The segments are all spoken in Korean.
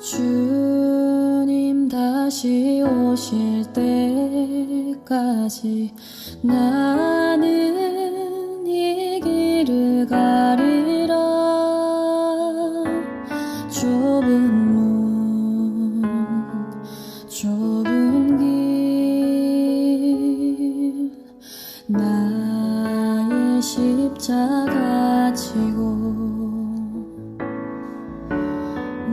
주님 다시 오실 때까지 나는 이 길을 가리라. 좁은 문 좁은 길 나의 십자가 지고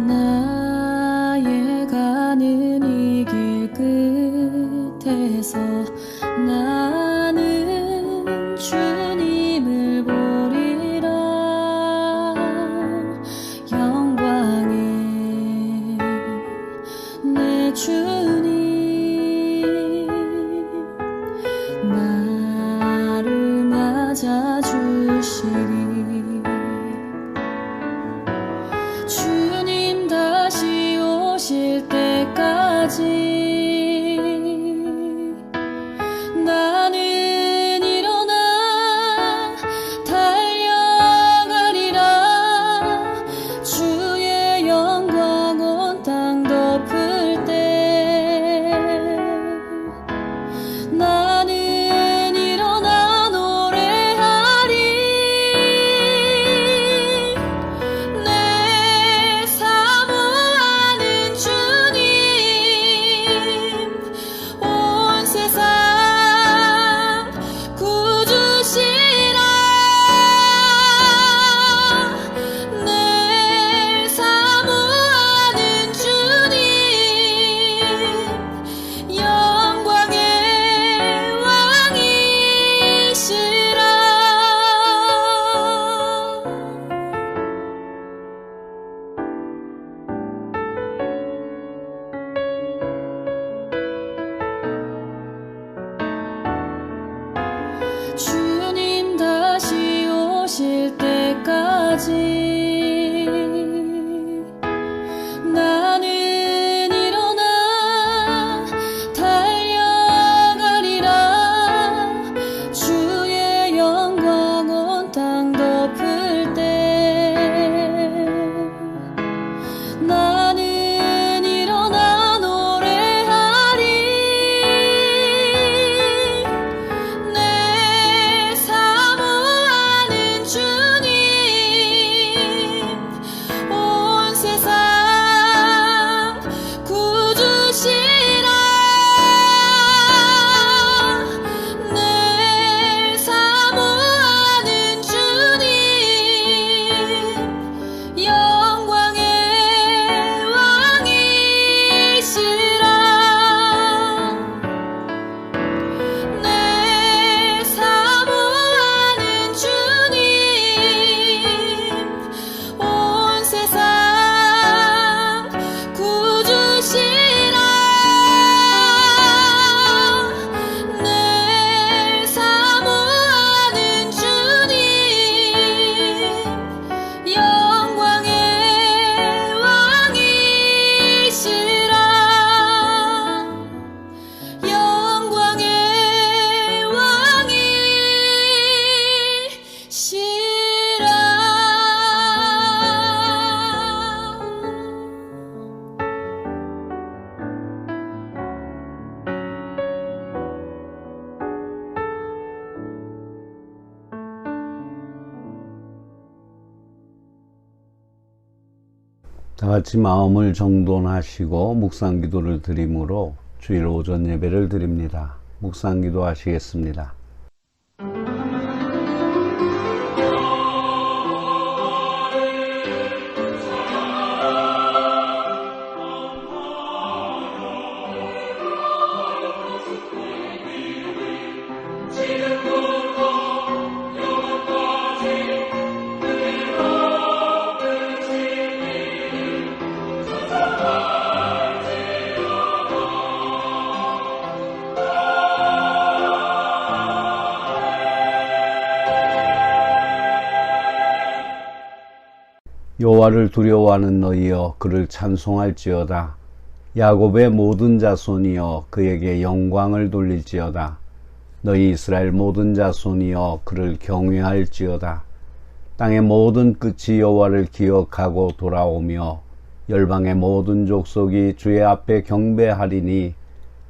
나의 가는 이 길 끝에서 나는 주님을 보리라. 영광의 내 주님 나를 맞아주시리. 주님 다시 오실 때까지 나는 일어나 달려가리라. 주의 영광 온 땅 덮을 때 나는 일어나 노래하리. 내 사모하는 주님 온 세상 구주시라. 내 사모하는 주님 영광의 왕이시라. 주님 다시 오실 때까지 나는 일어나 달려가리라. 주의 영광 온 땅 덮을 때 나는 일어나 노래하리. 내 사모하는 주님 온 세상 구주시라. 내 사모하는 주님 영광의 왕이시라. 내 사모하는 주님 온 세상 구주시라. 내 사모하는 주님 영광의 왕이시라. 영광의 왕이시라. 다 같이 마음을 정돈하시고 묵상기도를 드림으로 주일 오전 예배를 드립니다. 묵상기도 하시겠습니다. 여호와를 두려워하는 너희여 그를 찬송할지어다. 야곱의 모든 자손이여 그에게 영광을 돌릴지어다. 너희 이스라엘 모든 자손이여 그를 경외할지어다. 땅의 모든 끝이 여호와를 기억하고 돌아오며 열방의 모든 족속이 주의 앞에 경배하리니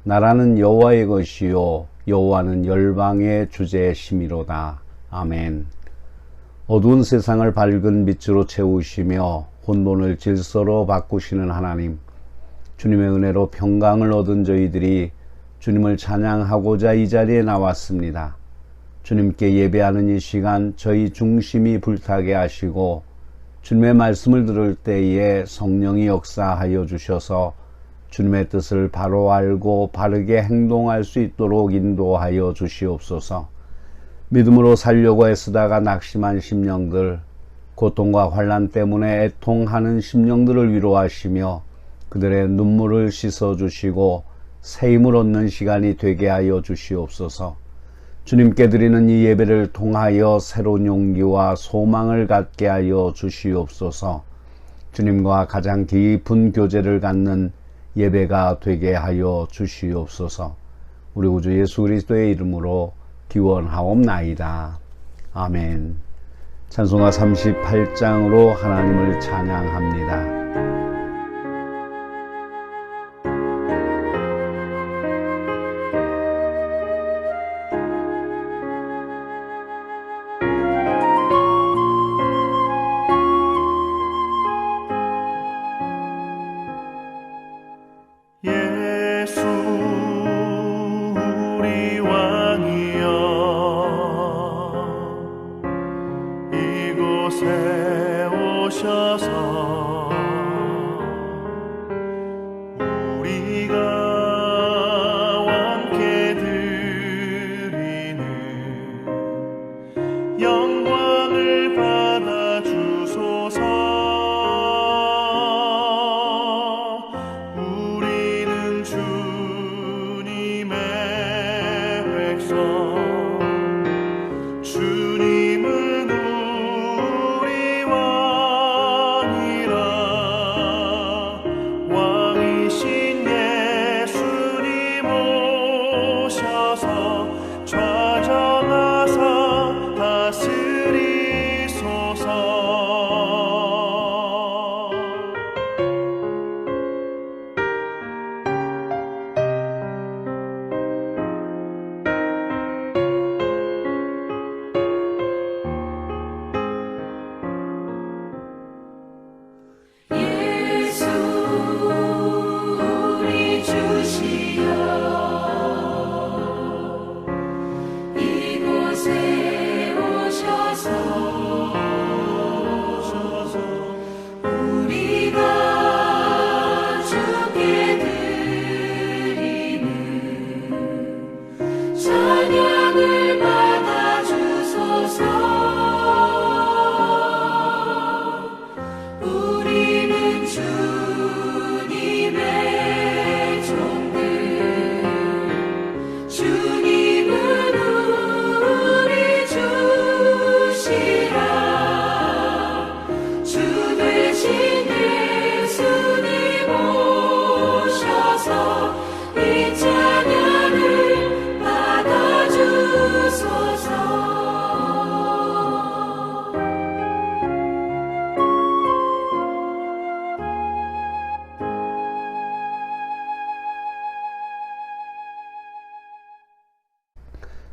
나라는 여호와의 것이요 여호와는 열방의 주제심이로다. 아멘. 어두운 세상을 밝은 빛으로 채우시며 혼돈을 질서로 바꾸시는 하나님, 주님의 은혜로 평강을 얻은 저희들이 주님을 찬양하고자 이 자리에 나왔습니다. 주님께 예배하는 이 시간 저희 중심이 불타게 하시고 주님의 말씀을 들을 때에 성령이 역사하여 주셔서 주님의 뜻을 바로 알고 바르게 행동할 수 있도록 인도하여 주시옵소서. 믿음으로 살려고 애쓰다가 낙심한 심령들, 고통과 환난 때문에 애통하는 심령들을 위로하시며 그들의 눈물을 씻어주시고 새 힘을 얻는 시간이 되게 하여 주시옵소서. 주님께 드리는 이 예배를 통하여 새로운 용기와 소망을 갖게 하여 주시옵소서. 주님과 가장 깊은 교제를 갖는 예배가 되게 하여 주시옵소서. 우리 구주 예수 그리스도의 이름으로 기원하옵나이다. 아멘. 찬송가 38장으로 하나님을 찬양합니다. 예수 우리 왕이여 이곳에 오셔서 우리가 함께 드리는 영광을 받아 주소서. 주님은 우리 왕이라 왕이신 예수님 오셔서 좌정하사 다스리소서.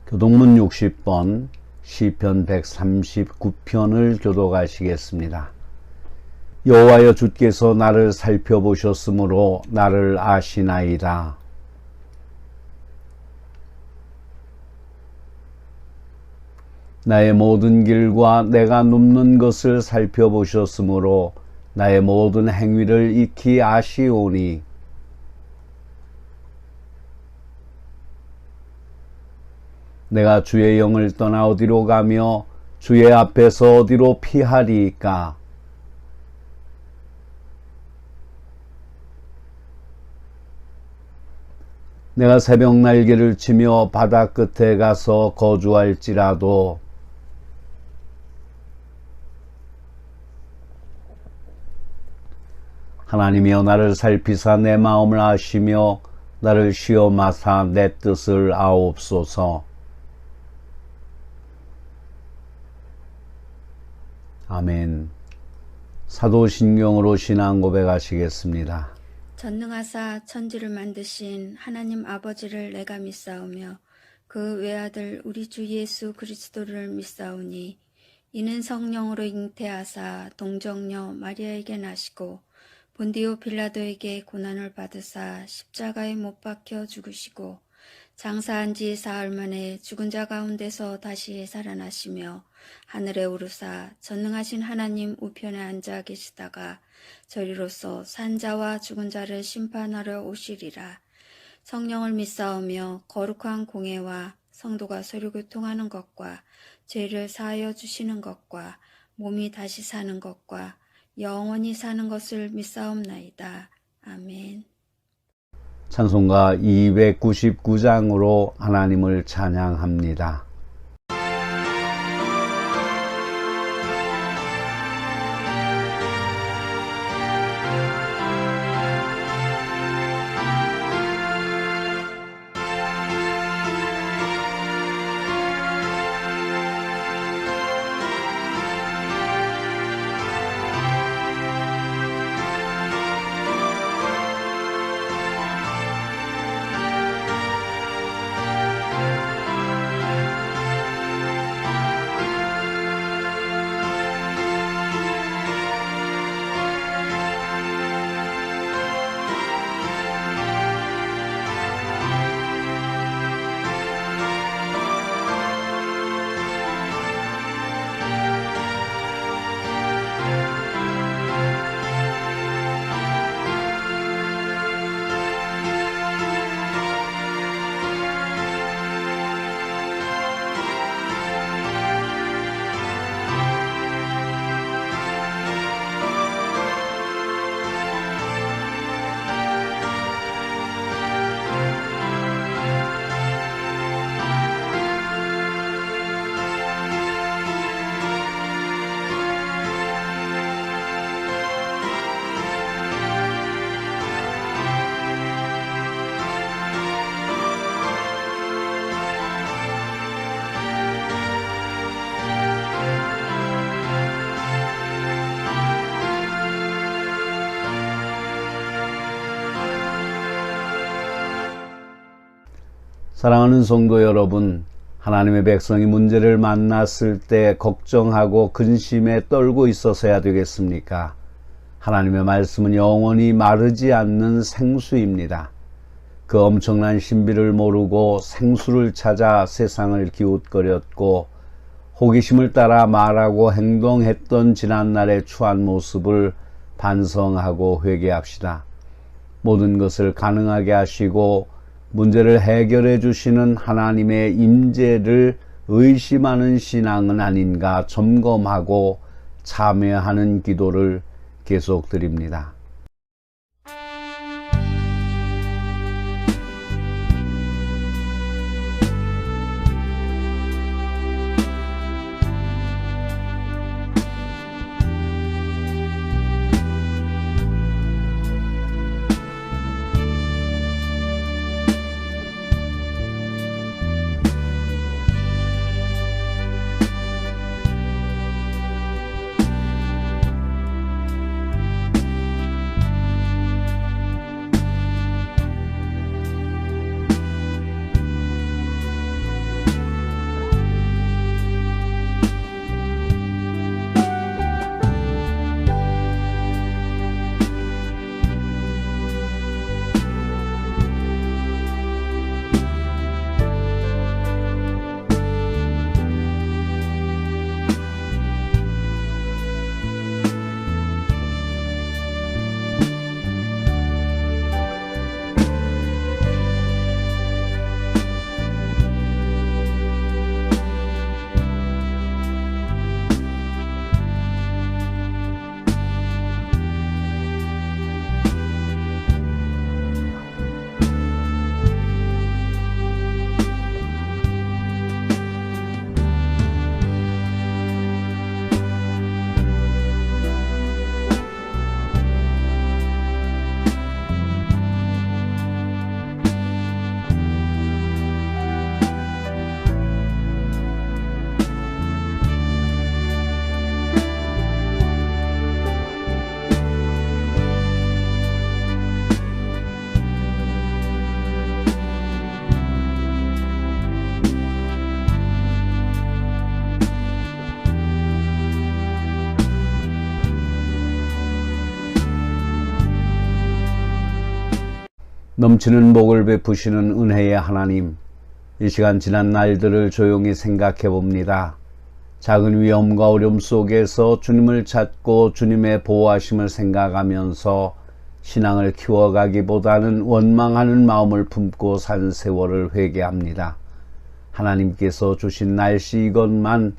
교동문 60번 시편 139편을 교독하시겠습니다. 여호와여 주께서 나를 살펴보셨으므로 나를 아시나이다. 나의 모든 길과 내가 눕는 것을 살펴보셨으므로 나의 모든 행위를 익히 아시오니 내가 주의 영을 떠나 어디로 가며 주의 앞에서 어디로 피하리이까? 내가 새벽 날개를 치며 바다 끝에 가서 거주할지라도 하나님이여 나를 살피사 내 마음을 아시며 나를 시험하사 내 뜻을 아옵소서. 아멘. 사도신경으로 신앙 고백하시겠습니다. 전능하사 천지를 만드신 하나님 아버지를 내가 믿사오며 그 외아들 우리 주 예수 그리스도를 믿사오니 이는 성령으로 잉태하사 동정녀 마리아에게 나시고 본디오 빌라도에게 고난을 받으사 십자가에 못 박혀 죽으시고 장사한 지 사흘 만에 죽은 자 가운데서 다시 살아나시며 하늘에 오르사 전능하신 하나님 우편에 앉아 계시다가 저리로서 산 자와 죽은 자를 심판하러 오시리라. 성령을 믿사오며 거룩한 공회와 성도가 서로 교통하는 것과 죄를 사하여 주시는 것과 몸이 다시 사는 것과 영원히 사는 것을 믿사옵나이다. 아멘. 찬송가 299장으로 하나님을 찬양합니다. 사랑하는 성도 여러분, 하나님의 백성이 문제를 만났을 때 걱정하고 근심에 떨고 있어서야 되겠습니까? 하나님의 말씀은 영원히 마르지 않는 생수입니다. 그 엄청난 신비를 모르고 생수를 찾아 세상을 기웃거렸고 호기심을 따라 말하고 행동했던 지난날의 추한 모습을 반성하고 회개합시다. 모든 것을 가능하게 하시고 문제를 해결해 주시는 하나님의 임재를 의심하는 신앙은 아닌가 점검하고 참여하는 기도를 계속 드립니다. 넘치는 복을 베푸시는 은혜의 하나님, 이 시간 지난 날들을 조용히 생각해 봅니다. 작은 위험과 어려움 속에서 주님을 찾고 주님의 보호하심을 생각하면서 신앙을 키워가기보다는 원망하는 마음을 품고 산 세월을 회개합니다. 하나님께서 주신 날씨 이것만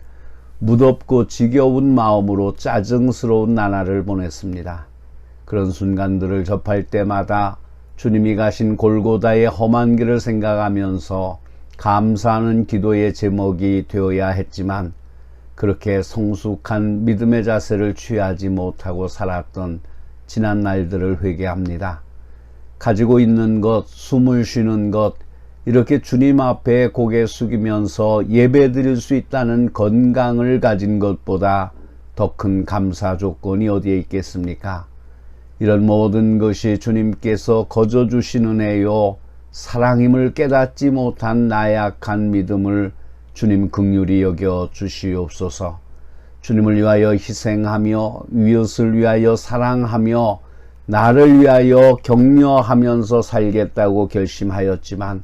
무덥고 지겨운 마음으로 짜증스러운 나날을 보냈습니다. 그런 순간들을 접할 때마다 주님이 가신 골고다의 험한 길을 생각하면서 감사하는 기도의 제목이 되어야 했지만 그렇게 성숙한 믿음의 자세를 취하지 못하고 살았던 지난 날들을 회개합니다. 가지고 있는 것, 숨을 쉬는 것, 이렇게 주님 앞에 고개 숙이면서 예배 드릴 수 있다는 건강을 가진 것보다 더 큰 감사 조건이 어디에 있겠습니까? 이런 모든 것이 주님께서 거저 주시는 은혜요 사랑임을 깨닫지 못한 나약한 믿음을 주님 긍휼히 여겨 주시옵소서. 주님을 위하여 희생하며 이웃을 위하여 사랑하며 나를 위하여 격려하면서 살겠다고 결심하였지만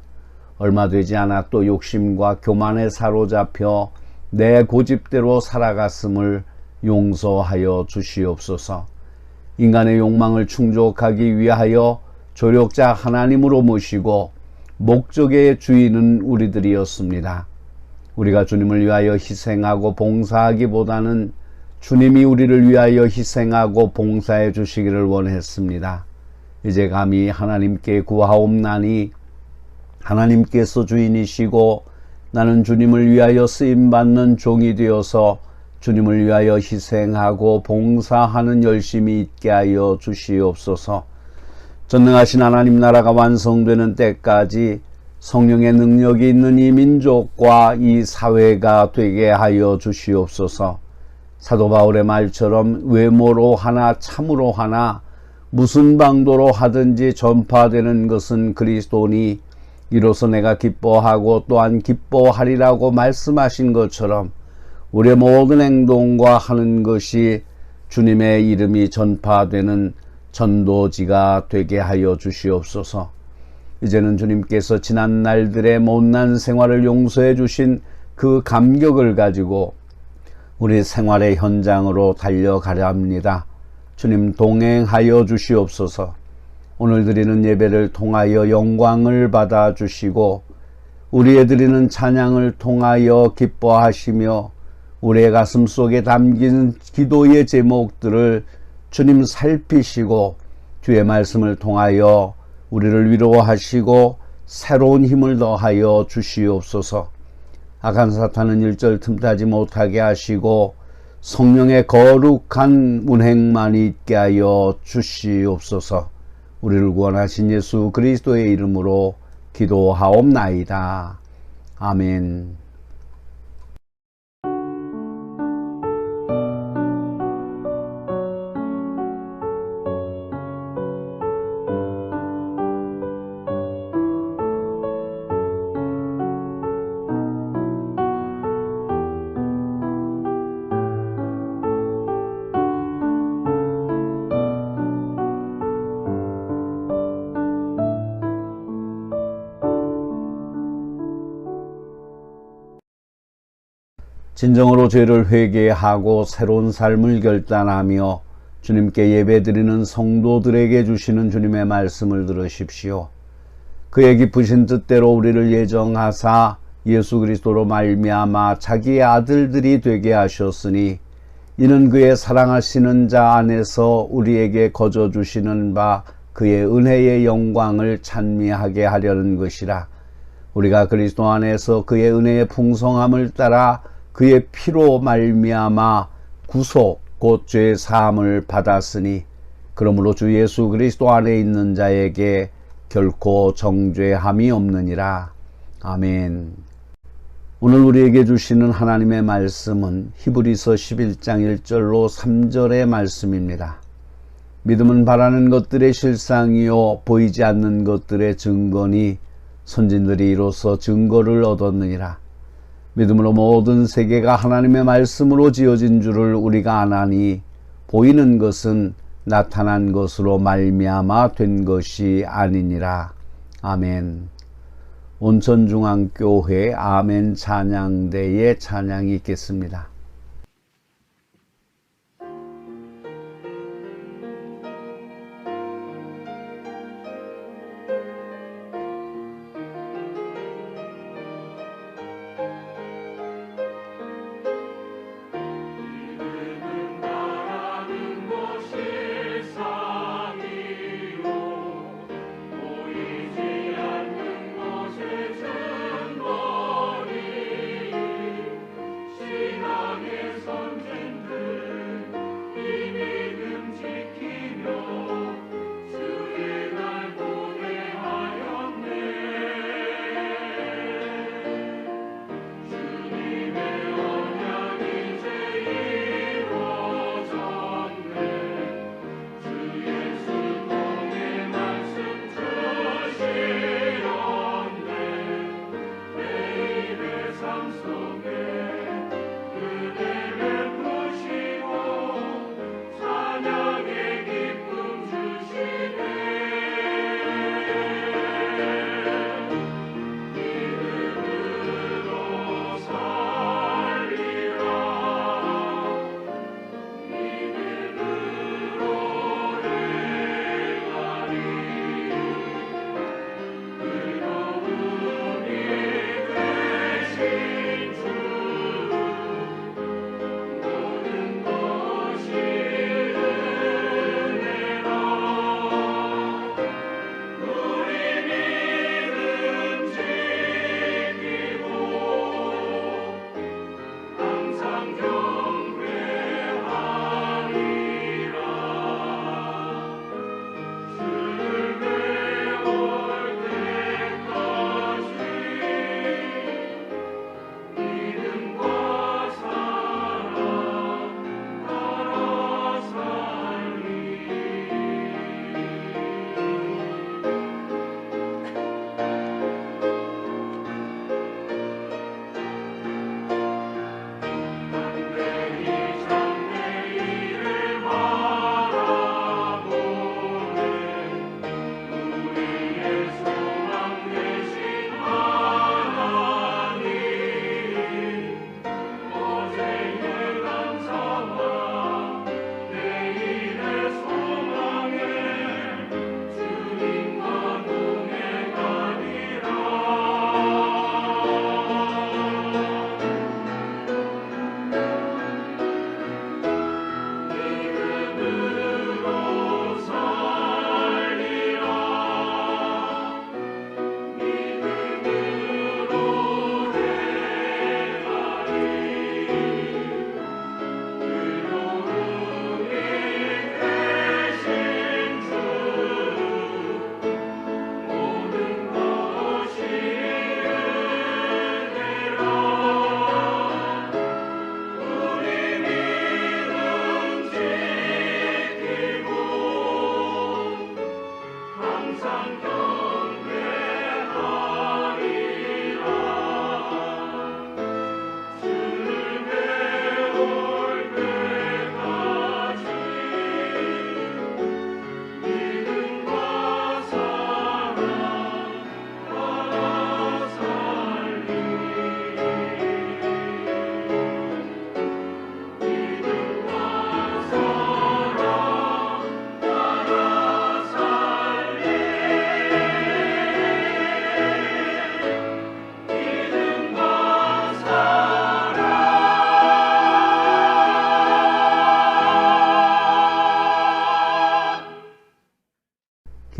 얼마 되지 않아 또 욕심과 교만에 사로잡혀 내 고집대로 살아갔음을 용서하여 주시옵소서. 인간의 욕망을 충족하기 위하여 조력자 하나님으로 모시고 목적의 주인은 우리들이었습니다. 우리가 주님을 위하여 희생하고 봉사하기보다는 주님이 우리를 위하여 희생하고 봉사해 주시기를 원했습니다. 이제 감히 하나님께 구하옵나니 하나님께서 주인이시고 나는 주님을 위하여 쓰임받는 종이 되어서 주님을 위하여 희생하고 봉사하는 열심이 있게 하여 주시옵소서. 전능하신 하나님 나라가 완성되는 때까지 성령의 능력이 있는 이 민족과 이 사회가 되게 하여 주시옵소서. 사도 바울의 말처럼 외모로 하나 참으로 하나 무슨 방도로 하든지 전파되는 것은 그리스도니 이로써 내가 기뻐하고 또한 기뻐하리라고 말씀하신 것처럼 우리의 모든 행동과 하는 것이 주님의 이름이 전파되는 전도지가 되게 하여 주시옵소서. 이제는 주님께서 지난 날들의 못난 생활을 용서해 주신 그 감격을 가지고 우리 생활의 현장으로 달려가려 합니다. 주님 동행하여 주시옵소서. 오늘 드리는 예배를 통하여 영광을 받아 주시고 우리의 드리는 찬양을 통하여 기뻐하시며 우리의 가슴 속에 담긴 기도의 제목들을 주님 살피시고 주의 말씀을 통하여 우리를 위로하시고 새로운 힘을 더하여 주시옵소서. 악한 사탄은 일절 틈타지 못하게 하시고 성령의 거룩한 운행만 있게 하여 주시옵소서. 우리를 구원하신 예수 그리스도의 이름으로 기도하옵나이다. 아멘. 진정으로 죄를 회개하고 새로운 삶을 결단하며 주님께 예배드리는 성도들에게 주시는 주님의 말씀을 들으십시오. 그의 깊으신 뜻대로 우리를 예정하사 예수 그리스도로 말미암아 자기의 아들들이 되게 하셨으니 이는 그의 사랑하시는 자 안에서 우리에게 거저 주시는 바 그의 은혜의 영광을 찬미하게 하려는 것이라. 우리가 그리스도 안에서 그의 은혜의 풍성함을 따라 그의 피로 말미암아 구속 곧 죄 사함을 받았으니 그러므로 주 예수 그리스도 안에 있는 자에게 결코 정죄함이 없느니라. 아멘. 오늘 우리에게 주시는 하나님의 말씀은 히브리서 11장 1절로 3절의 말씀입니다. 믿음은 바라는 것들의 실상이요 보이지 않는 것들의 증거니 선진들이 이로써 증거를 얻었느니라. 믿음으로 모든 세계가 하나님의 말씀으로 지어진 줄을 우리가 아나니 보이는 것은 나타난 것으로 말미암아 된 것이 아니니라. 아멘. 온천중앙교회 아멘 찬양대의 찬양이 있겠습니다.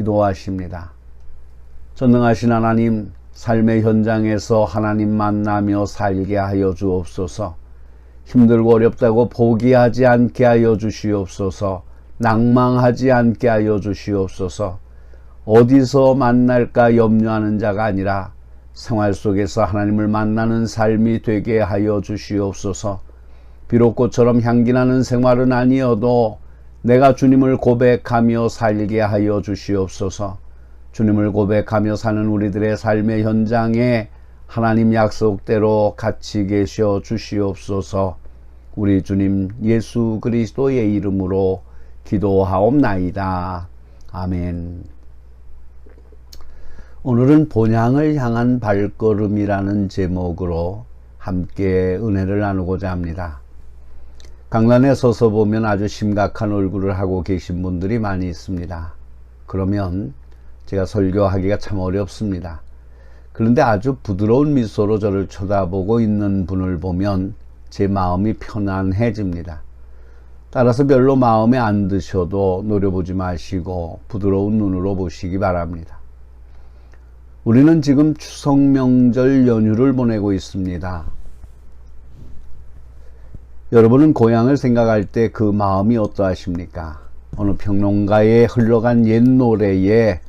기도하십니다. 전능하신 하나님, 삶의 현장에서 하나님 만나며 살게 하여 주옵소서. 힘들고 어렵다고 포기하지 않게 하여 주시옵소서. 낭망하지 않게 하여 주시옵소서. 어디서 만날까 염려하는 자가 아니라 생활 속에서 하나님을 만나는 삶이 되게 하여 주시옵소서. 비록 꽃처럼 향기나는 생활은 아니어도 내가 주님을 고백하며 살게 하여 주시옵소서. 주님을 고백하며 사는 우리들의 삶의 현장에 하나님 약속대로 같이 계셔 주시옵소서. 우리 주님 예수 그리스도의 이름으로 기도하옵나이다. 아멘. 오늘은 본향을 향한 발걸음이라는 제목으로 함께 은혜를 나누고자 합니다. 강단에 서서 보면 아주 심각한 얼굴을 하고 계신 분들이 많이 있습니다. 그러면 제가 설교하기가 참 어렵습니다. 그런데 아주 부드러운 미소로 저를 쳐다보고 있는 분을 보면 제 마음이 편안해집니다. 따라서 별로 마음에 안 드셔도 노려보지 마시고 부드러운 눈으로 보시기 바랍니다. 우리는 지금 추석 명절 연휴를 보내고 있습니다. 여러분은 고향을 생각할 때 그 마음이 어떠하십니까? 어느 평론가의 흘러간 옛 노래에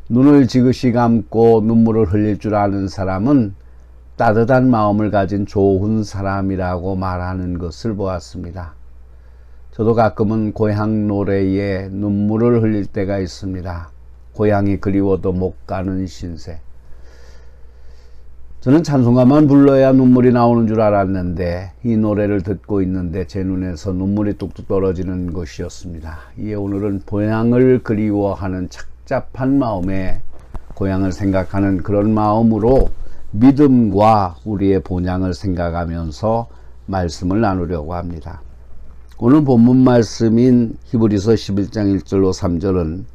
눈을 지그시 감고 눈물을 흘릴 줄 아는 사람은 따뜻한 마음을 가진 좋은 사람이라고 말하는 것을 보았습니다. 저도 가끔은 고향 노래에 눈물을 흘릴 때가 있습니다. 고향이 그리워도 못 가는 신세. 저는 찬송가만 불러야 눈물이 나오는 줄 알았는데 이 노래를 듣고 있는데 제 눈에서 눈물이 뚝뚝 떨어지는 것이었습니다. 이에 오늘은 고향을 그리워하는 착잡한 마음에 고향을 생각하는 그런 마음으로 믿음과 우리의 본향을 생각하면서 말씀을 나누려고 합니다. 오늘 본문 말씀인 히브리서 11장 1절로 3절은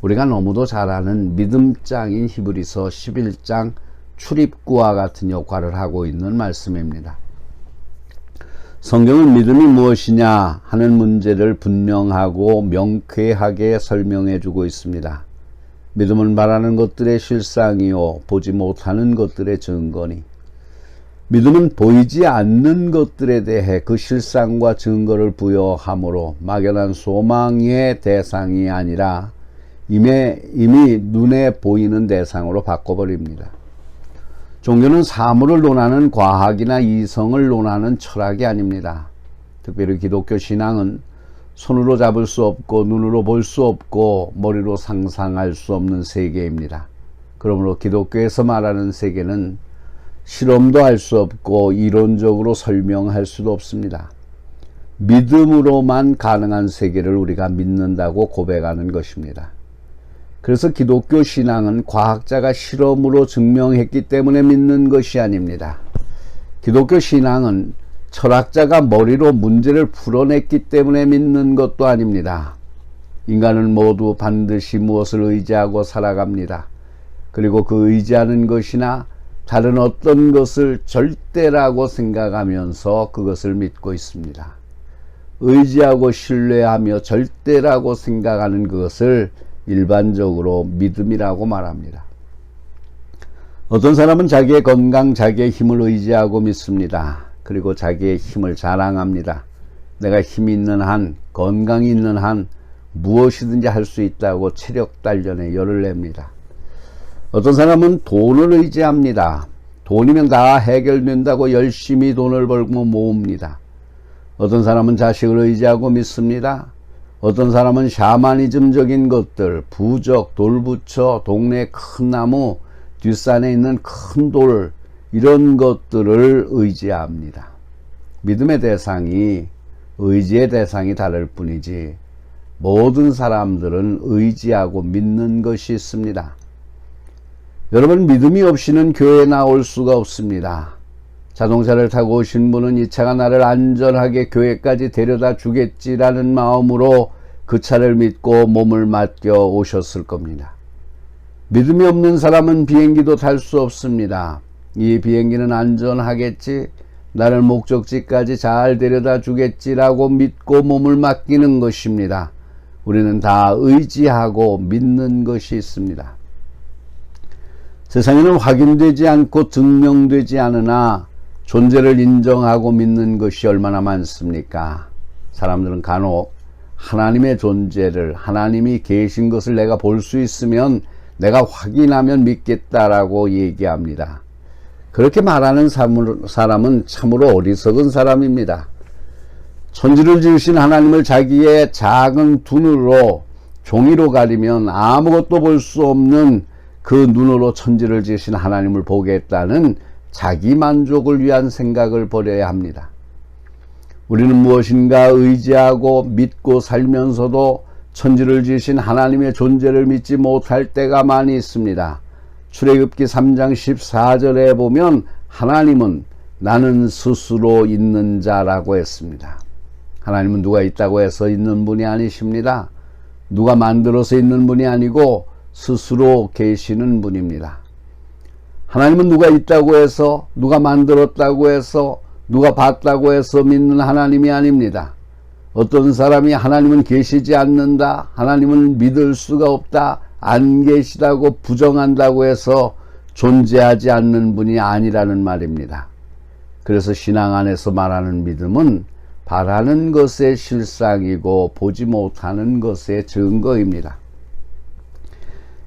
우리가 너무도 잘 아는 믿음장인 히브리서 11장 출입구와 같은 역할을 하고 있는 말씀입니다. 성경은 믿음이 무엇이냐 하는 문제를 분명하고 명쾌하게 설명해 주고 있습니다. 믿음은 바라는 것들의 실상이요 보지 못하는 것들의 증거니, 믿음은 보이지 않는 것들에 대해 그 실상과 증거를 부여함으로 막연한 소망의 대상이 아니라 이미 눈에 보이는 대상으로 바꿔버립니다. 종교는 사물을 논하는 과학이나 이성을 논하는 철학이 아닙니다. 특별히 기독교 신앙은 손으로 잡을 수 없고 눈으로 볼 수 없고 머리로 상상할 수 없는 세계입니다. 그러므로 기독교에서 말하는 세계는 실험도 할 수 없고 이론적으로 설명할 수도 없습니다. 믿음으로만 가능한 세계를 우리가 믿는다고 고백하는 것입니다. 그래서 기독교 신앙은 과학자가 실험으로 증명했기 때문에 믿는 것이 아닙니다. 기독교 신앙은 철학자가 머리로 문제를 풀어냈기 때문에 믿는 것도 아닙니다. 인간은 모두 반드시 무엇을 의지하고 살아갑니다. 그리고 그 의지하는 것이나 다른 어떤 것을 절대라고 생각하면서 그것을 믿고 있습니다. 의지하고 신뢰하며 절대라고 생각하는 그것을 일반적으로 믿음이라고 말합니다. 어떤 사람은 자기의 건강, 자기의 힘을 의지하고 믿습니다. 그리고 자기의 힘을 자랑합니다. 내가 힘이 있는 한, 건강이 있는 한 무엇이든지 할 수 있다고 체력 단련에 열을 냅니다. 어떤 사람은 돈을 의지합니다. 돈이면 다 해결된다고 열심히 돈을 벌고 모읍니다. 어떤 사람은 자식을 의지하고 믿습니다. 어떤 사람은 샤머니즘적인 것들, 부적, 돌부처, 동네 큰 나무, 뒷산에 있는 큰 돌, 이런 것들을 의지합니다. 믿음의 대상이, 의지의 대상이 다를 뿐이지 모든 사람들은 의지하고 믿는 것이 있습니다. 여러분, 믿음이 없이는 교회에 나올 수가 없습니다. 자동차를 타고 오신 분은 이 차가 나를 안전하게 교회까지 데려다 주겠지라는 마음으로 그 차를 믿고 몸을 맡겨 오셨을 겁니다. 믿음이 없는 사람은 비행기도 탈 수 없습니다. 이 비행기는 안전하겠지, 나를 목적지까지 잘 데려다 주겠지라고 믿고 몸을 맡기는 것입니다. 우리는 다 의지하고 믿는 것이 있습니다. 세상에는 확인되지 않고 증명되지 않으나 존재를 인정하고 믿는 것이 얼마나 많습니까? 사람들은 간혹 하나님의 존재를, 하나님이 계신 것을 내가 볼 수 있으면 내가 확인하면 믿겠다라고 얘기합니다. 그렇게 말하는 사람은 참으로 어리석은 사람입니다. 천지를 지으신 하나님을 자기의 작은 눈으로, 종이로 가리면 아무것도 볼 수 없는 그 눈으로 천지를 지으신 하나님을 보겠다는 자기 만족을 위한 생각을 버려야 합니다. 우리는 무엇인가 의지하고 믿고 살면서도 천지를 지으신 하나님의 존재를 믿지 못할 때가 많이 있습니다. 출애굽기 3장 14절에 보면 하나님은 나는 스스로 있는 자라고 했습니다. 하나님은 누가 있다고 해서 있는 분이 아니십니다. 누가 만들어서 있는 분이 아니고 스스로 계시는 분입니다. 하나님은 누가 있다고 해서, 누가 만들었다고 해서, 누가 봤다고 해서 믿는 하나님이 아닙니다. 어떤 사람이 하나님은 계시지 않는다, 하나님은 믿을 수가 없다, 안 계시다고 부정한다고 해서 존재하지 않는 분이 아니라는 말입니다. 그래서 신앙 안에서 말하는 믿음은 바라는 것의 실상이고 보지 못하는 것의 증거입니다.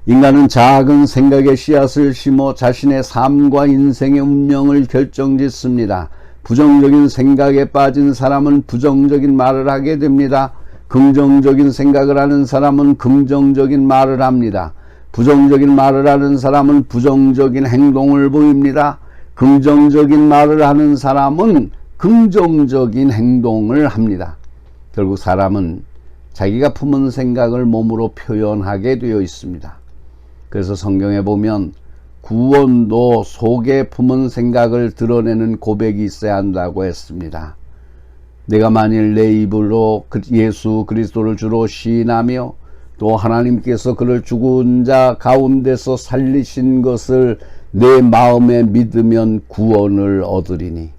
인간은 작은 생각의 씨앗을 심어 자신의 삶과 인생의 운명을 결정짓습니다. 부정적인 생각에 빠진 사람은 부정적인 말을 하게 됩니다. 긍정적인 생각을 하는 사람은 긍정적인 말을 합니다. 부정적인 말을 하는 사람은 부정적인 행동을 보입니다. 긍정적인 말을 하는 사람은 긍정적인 행동을 합니다. 결국 사람은 자기가 품은 생각을 몸으로 표현하게 되어 있습니다. 그래서 성경에 보면 구원도 속에 품은 생각을 드러내는 고백이 있어야 한다고 했습니다. 내가 만일 내 입으로 예수 그리스도를 주로 시인하며 또 하나님께서 그를 죽은 자 가운데서 살리신 것을 내 마음에 믿으면 구원을 얻으리니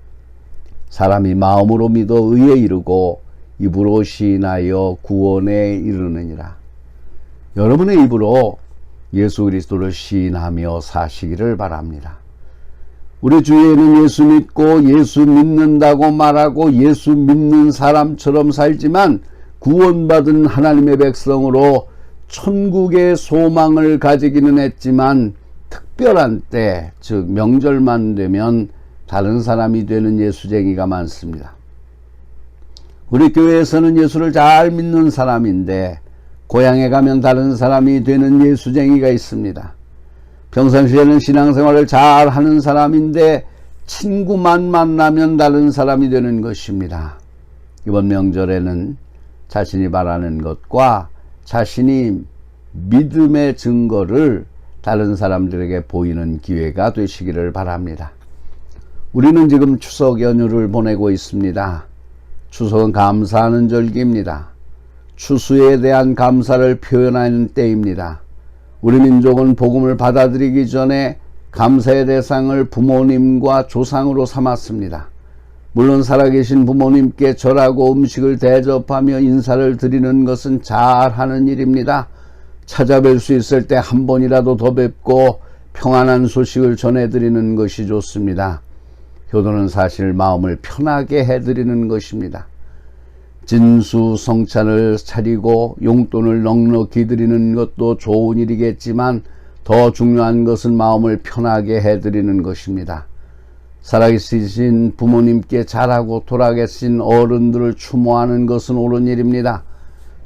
사람이 마음으로 믿어 의에 이르고 입으로 시인하여 구원에 이르느니라. 여러분의 입으로 예수 그리스도를 시인하며 사시기를 바랍니다. 우리 주위에는 예수 믿고 예수 믿는다고 말하고 예수 믿는 사람처럼 살지만 구원받은 하나님의 백성으로 천국의 소망을 가지기는 했지만 특별한 때, 즉 명절만 되면 다른 사람이 되는 예수쟁이가 많습니다. 우리 교회에서는 예수를 잘 믿는 사람인데 고향에 가면 다른 사람이 되는 예수쟁이가 있습니다. 평상시에는 신앙생활을 잘 하는 사람인데 친구만 만나면 다른 사람이 되는 것입니다. 이번 명절에는 자신이 바라는 것과 자신이 믿음의 증거를 다른 사람들에게 보이는 기회가 되시기를 바랍니다. 우리는 지금 추석 연휴를 보내고 있습니다. 추석은 감사하는 절기입니다. 추수에 대한 감사를 표현하는 때입니다. 우리 민족은 복음을 받아들이기 전에 감사의 대상을 부모님과 조상으로 삼았습니다. 물론 살아계신 부모님께 절하고 음식을 대접하며 인사를 드리는 것은 잘하는 일입니다. 찾아뵐 수 있을 때 한 번이라도 더 뵙고 평안한 소식을 전해드리는 것이 좋습니다. 효도는 사실 마음을 편하게 해드리는 것입니다. 진수성찬을 차리고 용돈을 넉넉히 드리는 것도 좋은 일이겠지만 더 중요한 것은 마음을 편하게 해드리는 것입니다. 살아계신 부모님께 잘하고 돌아계신 어른들을 추모하는 것은 옳은 일입니다.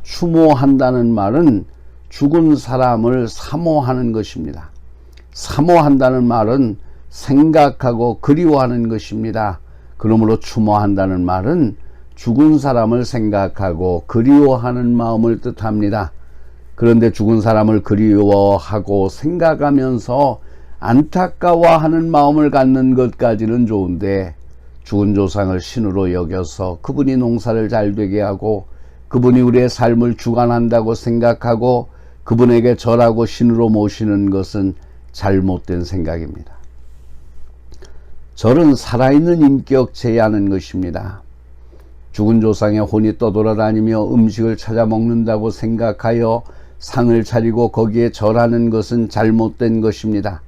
추모한다는 말은 죽은 사람을 사모하는 것입니다. 사모한다는 말은 생각하고 그리워하는 것입니다. 그러므로 추모한다는 말은 죽은 사람을 생각하고 그리워하는 마음을 뜻합니다. 그런데 죽은 사람을 그리워하고 생각하면서 안타까워하는 마음을 갖는 것까지는 좋은데 죽은 조상을 신으로 여겨서 그분이 농사를 잘 되게 하고 그분이 우리의 삶을 주관한다고 생각하고 그분에게 절하고 신으로 모시는 것은 잘못된 생각입니다. 절은 살아있는 인격체에 하는 것입니다. 죽은 조상의 혼이 떠돌아다니며 음식을 찾아 먹는다고 생각하여 상을 차리고 거기에 절하는 것은 잘못된 것입니다.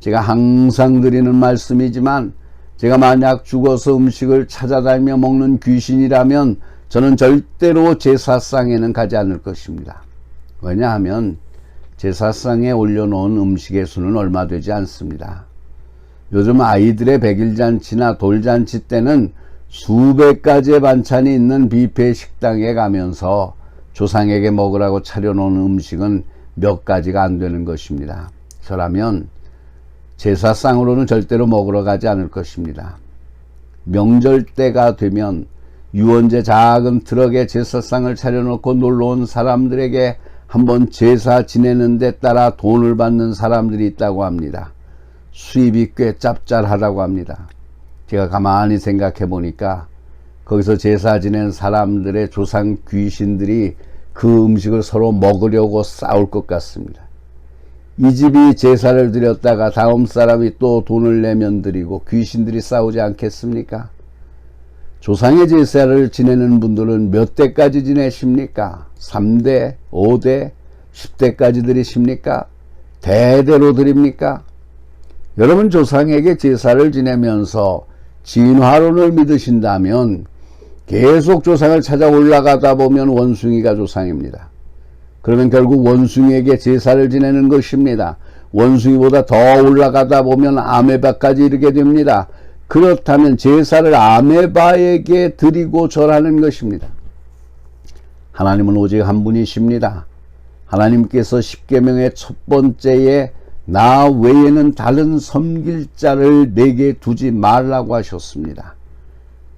제가 항상 드리는 말씀이지만 제가 만약 죽어서 음식을 찾아다니며 먹는 귀신이라면 저는 절대로 제사상에는 가지 않을 것입니다. 왜냐하면 제사상에 올려놓은 음식의 수는 얼마 되지 않습니다. 요즘 아이들의 백일잔치나 돌잔치 때는 수백 가지의 반찬이 있는 뷔페 식당에 가면서 조상에게 먹으라고 차려놓은 음식은 몇 가지가 안 되는 것입니다. 저라면 제사상으로는 절대로 먹으러 가지 않을 것입니다. 명절 때가 되면 유원제 작은 트럭에 제사상을 차려놓고 놀러온 사람들에게 한번 제사 지내는 데 따라 돈을 받는 사람들이 있다고 합니다. 수입이 꽤 짭짤하다고 합니다. 제가 가만히 생각해 보니까 거기서 제사 지낸 사람들의 조상 귀신들이 그 음식을 서로 먹으려고 싸울 것 같습니다. 이 집이 제사를 드렸다가 다음 사람이 또 돈을 내면 드리고 귀신들이 싸우지 않겠습니까? 조상의 제사를 지내는 분들은 몇 대까지 지내십니까? 3대, 5대, 10대까지 드리십니까? 대대로 드립니까? 여러분 조상에게 제사를 지내면서 진화론을 믿으신다면 계속 조상을 찾아 올라가다 보면 원숭이가 조상입니다. 그러면 결국 원숭이에게 제사를 지내는 것입니다. 원숭이보다 더 올라가다 보면 아메바까지 이르게 됩니다. 그렇다면 제사를 아메바에게 드리고 절하는 것입니다. 하나님은 오직 한 분이십니다. 하나님께서 십계명의 첫 번째에 나 외에는 다른 섬길 자를 내게 두지 말라고 하셨습니다.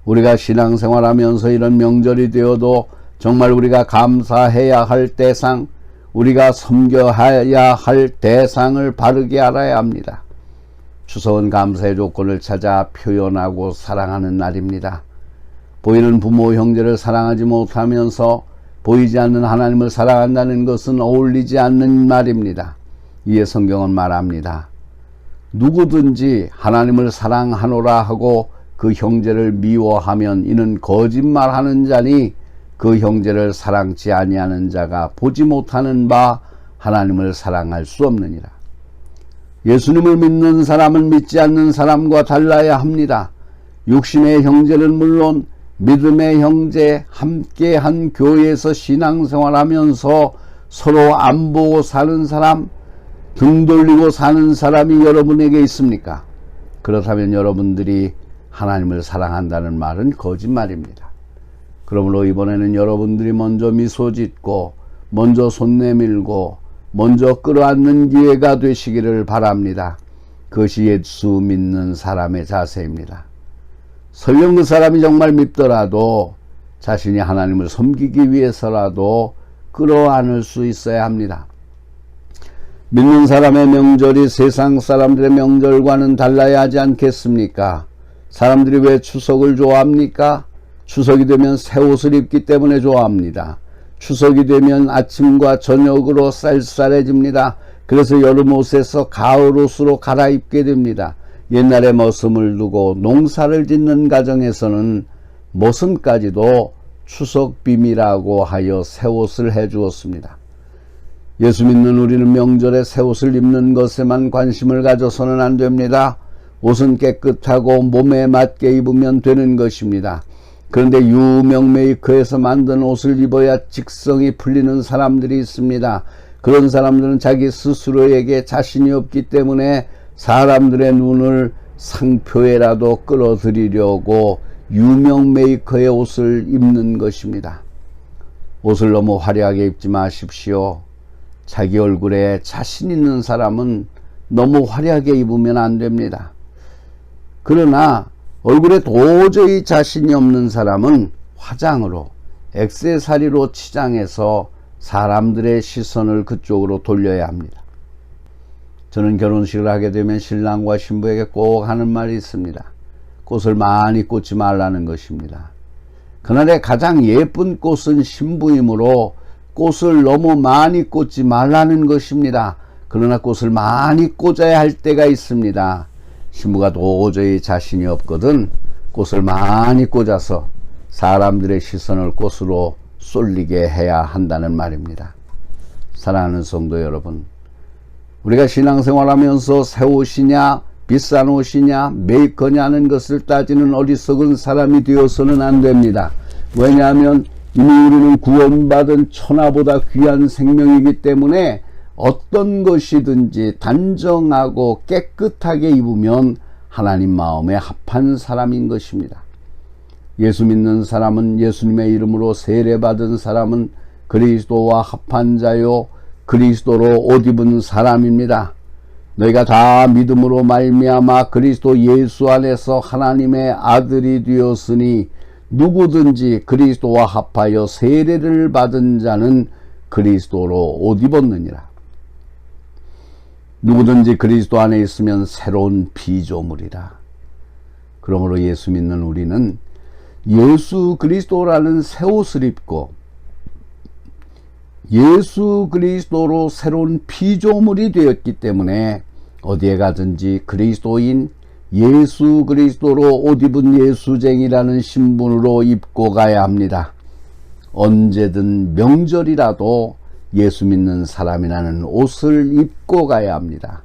우리가 신앙생활하면서 이런 명절이 되어도 정말 우리가 감사해야 할 대상, 우리가 섬겨야 할 대상을 바르게 알아야 합니다. 추석은 감사의 조건을 찾아 표현하고 사랑하는 날입니다. 보이는 부모 형제를 사랑하지 못하면서 보이지 않는 하나님을 사랑한다는 것은 어울리지 않는 말입니다. 이에 성경은 말합니다. 누구든지 하나님을 사랑하노라 하고 그 형제를 미워하면 이는 거짓말하는 자니 그 형제를 사랑치 아니하는 자가 보지 못하는 바 하나님을 사랑할 수 없느니라. 예수님을 믿는 사람은 믿지 않는 사람과 달라야 합니다. 육신의 형제는 물론 믿음의 형제, 함께 한 교회에서 신앙생활하면서 서로 안 보고 사는 사람, 등 돌리고 사는 사람이 여러분에게 있습니까? 그렇다면 여러분들이 하나님을 사랑한다는 말은 거짓말입니다. 그러므로 이번에는 여러분들이 먼저 미소 짓고 먼저 손 내밀고 먼저 끌어안는 기회가 되시기를 바랍니다. 그것이 예수 믿는 사람의 자세입니다. 설령 그 사람이 정말 밉더라도 자신이 하나님을 섬기기 위해서라도 끌어안을 수 있어야 합니다. 믿는 사람의 명절이 세상 사람들의 명절과는 달라야 하지 않겠습니까? 사람들이 왜 추석을 좋아합니까? 추석이 되면 새 옷을 입기 때문에 좋아합니다. 추석이 되면 아침과 저녁으로 쌀쌀해집니다. 그래서 여름 옷에서 가을 옷으로 갈아입게 됩니다. 옛날에 머슴을 두고 농사를 짓는 가정에서는 머슴까지도 추석빔이라고 하여 새 옷을 해 주었습니다. 예수 믿는 우리는 명절에 새 옷을 입는 것에만 관심을 가져서는 안 됩니다. 옷은 깨끗하고 몸에 맞게 입으면 되는 것입니다. 그런데 유명 메이커에서 만든 옷을 입어야 직성이 풀리는 사람들이 있습니다. 그런 사람들은 자기 스스로에게 자신이 없기 때문에 사람들의 눈을 상표에라도 끌어들이려고 유명 메이커의 옷을 입는 것입니다. 옷을 너무 화려하게 입지 마십시오. 자기 얼굴에 자신 있는 사람은 너무 화려하게 입으면 안 됩니다. 그러나 얼굴에 도저히 자신이 없는 사람은 화장으로, 액세서리로 치장해서 사람들의 시선을 그쪽으로 돌려야 합니다. 저는 결혼식을 하게 되면 신랑과 신부에게 꼭 하는 말이 있습니다. 꽃을 많이 꽂지 말라는 것입니다. 그날의 가장 예쁜 꽃은 신부이므로 꽃을 너무 많이 꽂지 말라는 것입니다. 그러나 꽃을 많이 꽂아야 할 때가 있습니다. 신부가 도저히 자신이 없거든 꽃을 많이 꽂아서 사람들의 시선을 꽃으로 쏠리게 해야 한다는 말입니다. 사랑하는 성도 여러분, 우리가 신앙생활하면서 새 옷이냐 비싼 옷이냐 메이커냐는 것을 따지는 어리석은 사람이 되어서는 안 됩니다. 왜냐하면 이미 우리는 구원받은 천하보다 귀한 생명이기 때문에 어떤 것이든지 단정하고 깨끗하게 입으면 하나님 마음에 합한 사람인 것입니다. 예수 믿는 사람은, 예수님의 이름으로 세례받은 사람은 그리스도와 합한 자요 그리스도로 옷 입은 사람입니다. 너희가 다 믿음으로 말미암아 그리스도 예수 안에서 하나님의 아들이 되었으니 누구든지 그리스도와 합하여 세례를 받은 자는 그리스도로 옷 입었느니라. 누구든지 그리스도 안에 있으면 새로운 피조물이라. 그러므로 예수 믿는 우리는 예수 그리스도라는 새 옷을 입고 예수 그리스도로 새로운 피조물이 되었기 때문에 어디에 가든지 그리스도인 예수 그리스도로 옷 입은 예수쟁이라는 신분으로 입고 가야 합니다. 언제든 명절이라도 예수 믿는 사람이라는 옷을 입고 가야 합니다.